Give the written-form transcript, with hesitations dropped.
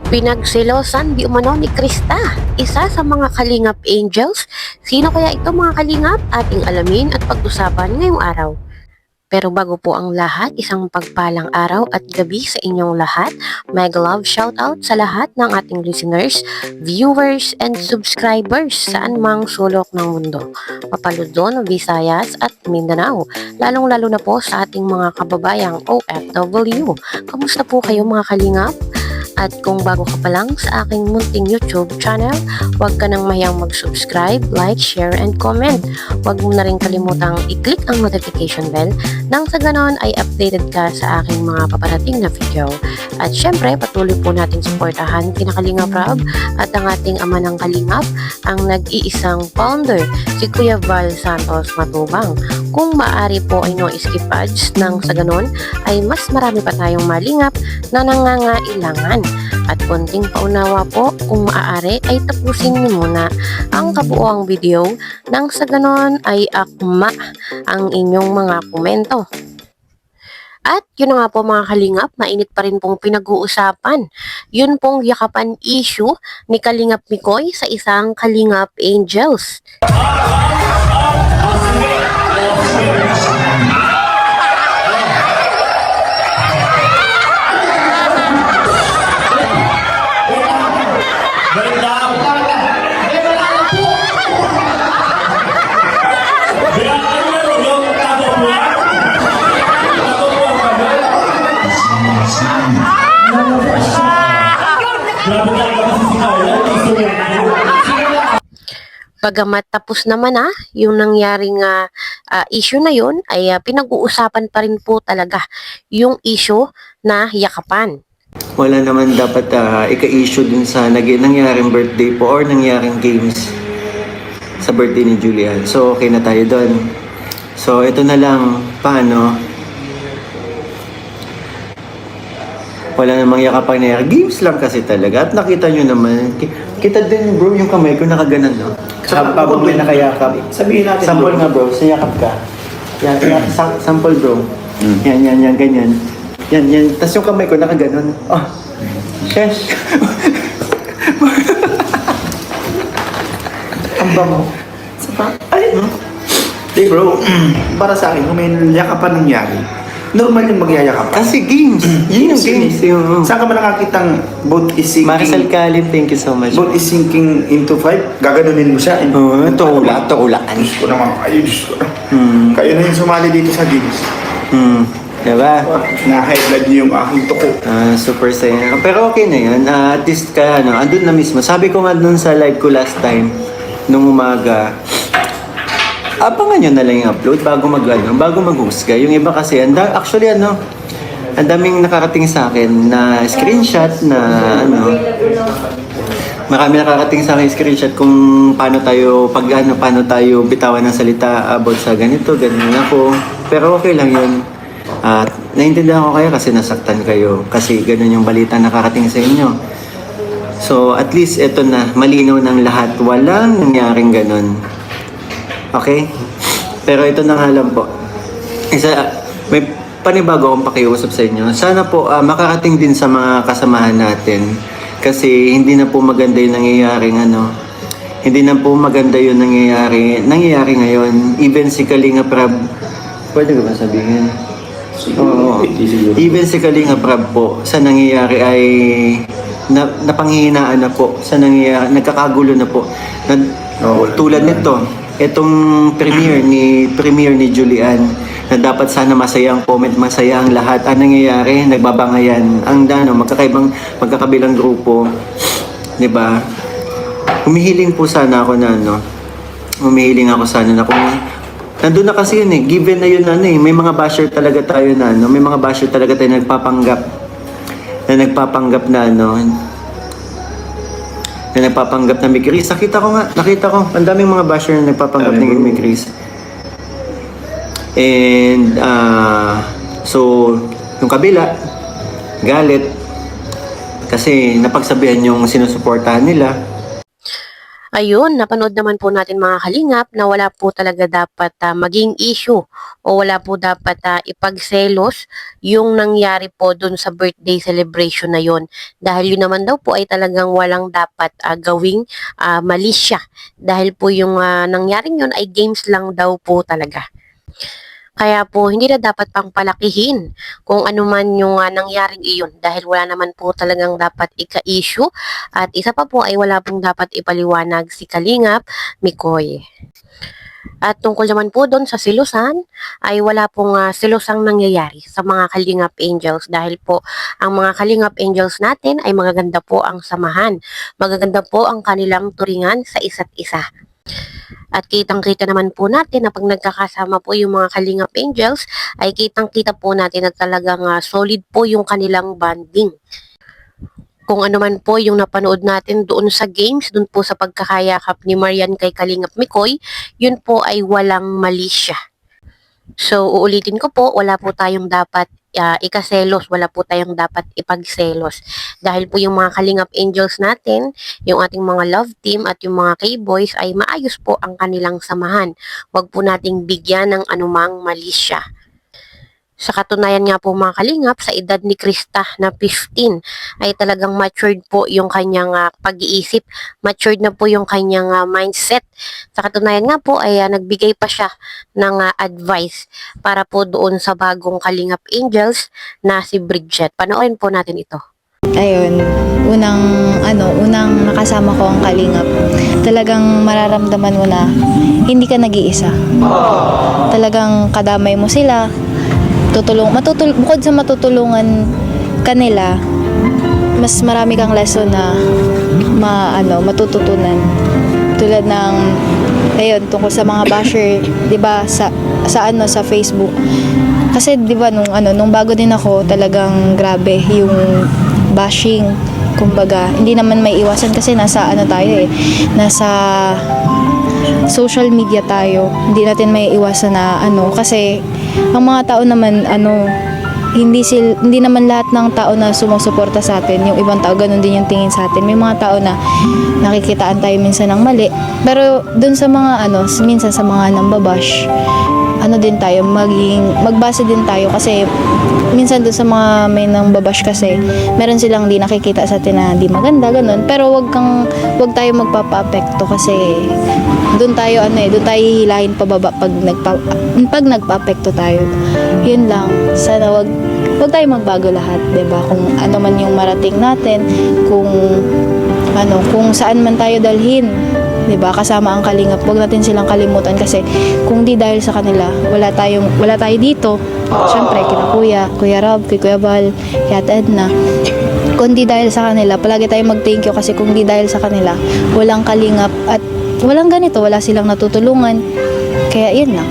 Pinagselosan di umano ni Krista, isa sa mga Kalingap Angels. Sino kaya ito mga Kalingap? Ating alamin at pag-usapan ngayong araw. Pero bago po ang lahat, isang pagpalang araw at gabi sa inyong lahat. Mega love shoutout sa lahat ng ating listeners, viewers, and subscribers saan mang sulok ng mundo. Mapaludon, Visayas at Mindanao. Lalong-lalo na po sa ating mga kababayang OFW. Kamusta po kayo mga Kalingap? At kung bago ka pa lang sa aking munting YouTube channel, huwag ka nang mahiyang mag-subscribe, like, share, and comment. Huwag mo na rin kalimutang i-click ang notification bell nang sa ganon ay updated ka sa aking mga paparating na video. At syempre, patuloy po natin suportahan kina Kalingap Rob at ang ating ama ng Kalingap, ang nag-iisang founder, si Kuya Val Santos Matubang. Kung maaari po ay no skip ads nang sa ganon ay mas marami pa tayong malingap na nangangailangan. At konting paunawa po, kung maaari ay tapusin niyo muna ang kabuoang video nang sa ganon ay akma ang inyong mga komento. At yun na nga po mga Kalingap, mainit pa rin pong pinag-uusapan. Yun pong yakapan issue ni Kalingap Mikoy sa isang Kalingap Angels. Bagamat tapos naman yung nangyaring issue na yun, ay pinag-uusapan pa rin po talaga yung issue na yakapan. Wala naman dapat ika-issue dun sa nangyaring birthday po or nangyaring games sa birthday ni Julian. So okay na tayo dun. So ito na lang, paano? Wala namang yakapan na games lang kasi talaga. At nakita nyo naman, kita din bro yung kamay ko nakaganan, no? Pagod may nakayakap. Sabihin natin, sample nga bro, sayakap ka. Yan, sample bro. Yan, ganyan. Yan. Tapos yung kamay ko nakaganon. Oh, shesh. ang bango. Ay, hey bro, para sa akin, kung may yakapan nangyari, normal yung magyayakapan. Kasi games. Yun yung games. Saan ka ba nakakitang boat is sinking? Maricel Kalim, thank you so much. Boat is sinking into fight, gaganunin mo siya. Tuulaan. Diyos ko naman, Diyos ko. Kayo na yung sumali dito sa games. Diba? Na-high blood niyo yung aking tuko. Super saya. Pero okay na yun. At least ka, andun na mismo. Sabi ko nga dun sa live ko last time, nung umaga, abangan nyo na lang yung upload bago maghusga. Yung iba kasi, actually ang daming nakarating sa akin na screenshot na marami nakarating sa akin screenshot kung paano tayo bitawan ng salita about sa ganito ako. Pero okay lang yun. At naiintindihan ko kayo kasi nasaktan kayo kasi ganun yung balita nakarating sa inyo. So at least ito na, malinaw ng lahat, walang nangyaring ganun. Okay? Pero ito na nga lang po. May panibago akong pakiusap sa inyo. Sana po makarating din sa mga kasamahan natin. Kasi hindi na po maganda yung nangyayaring Hindi na po maganda yung nangyayari ngayon. Even si Kalingap Rob, pwede ko ba sabihin? Oo. Even si Kalingap Rob po, sa nangyayari ay napanghihinaan na po. Sa nangyayari, nagkakagulo na po. Tulad nito, itong premiere ni Julian na dapat sana masaya ang comment, masaya ang lahat. Ang nangyayari, nagbabangayan ang magkakabilang grupo, 'di ba? Humihiling ako sana na kung nandun na kasi yun given na yun may mga basher talaga tayo may mga basher talaga tayo nagpapanggap na may Chris. Nakita ko, ang daming mga basher na nagpapanggap ng may Chris. And, so, yung kabila, galit, kasi napagsabihan yung sinusuportahan nila. Ayun, napanood naman po natin mga kalingap na wala po talaga dapat maging issue o wala po dapat ipagselos yung nangyari po dun sa birthday celebration na yon. Dahil yun naman daw po ay talagang walang dapat gawing mali siya. Dahil po yung nangyaring yun ay games lang daw po talaga. Kaya po, hindi na dapat pang palakihin kung ano man yung nangyaring iyon dahil wala naman po talagang dapat ika-issue at isa pa po ay wala pong dapat ipaliwanag si Kalingap Mikoy. At tungkol naman po doon sa silusan, ay wala pong silusang nangyayari sa mga Kalingap Angels dahil po ang mga Kalingap Angels natin ay magaganda po ang samahan. Magaganda po ang kanilang turingan sa isa't isa. At kitang-kita naman po natin na pag nagkakasama po yung mga Kalingap Angels, ay kitang-kita po natin na talagang solid po yung kanilang bonding. Kung ano man po yung napanood natin doon sa games, doon po sa pagkakayakap ni Marian kay Kalingap Mikoy, yun po ay walang mali siya. So, uulitin ko po, wala po tayong dapat ikaselos, wala po tayong dapat ipagselos. Dahil po yung mga Kalingap Angels natin, yung ating mga love team at yung mga K-boys ay maayos po ang kanilang samahan. Huwag po nating bigyan ng anumang mali siya. Sa katunayan nga po mga kalingap, sa edad ni Krista na 15 ay talagang matured po yung kanyang pag-iisip, matured na po yung kanyang mindset. Sa katunayan nga po ay nagbigay pa siya ng advice para po doon sa bagong Kalingap Angels na si Bridget. Panoorin po natin ito. Ayun, unang nakasama ko ang Kalingap. Talagang mararamdaman mo na hindi ka nag-iisa. Talagang kadamay mo sila. Bukod sa matutulungan kanila, mas marami kang lesson na matututunan. Tulad ng tungkol sa mga basher, 'di ba, sa Facebook. Kasi 'di ba nung bago din ako, talagang grabe yung bashing. Kumbaga, hindi naman may iwasan kasi nasa social media tayo. Hindi natin may iwasan na kasi ang mga tao naman hindi naman lahat ng tao na sumusuporta sa atin. Yung ibang tao ganun din yung tingin sa atin. May mga tao na nakikitaan tayo minsan ng mali. Pero dun sa mga minsan sa mga nambabash, din tayo magbase din tayo kasi minsan doon sa mga may nang babash kasi meron silang di nakikita sa atin na di maganda ganun, pero wag tayo magpapa-apekto kasi doon tayo hihilahin pababa pag nagpa-apekto tayo. Yun lang, sana wag tayo magbago lahat, 'di ba? Kung ano man yung marating natin, kung saan man tayo dalhin, 'di ba? Kasama ang Kalingap, wag natin silang kalimutan kasi kung di dahil sa kanila, wala tayo dito. Syempre kina Kuya Rob, Kuya Val, kay Ate Edna. Kung di dahil sa kanila, palagi tayong mag-thank you kasi kung di dahil sa kanila, walang Kalingap at walang ganito, wala silang natutulungan. Kaya yun lang.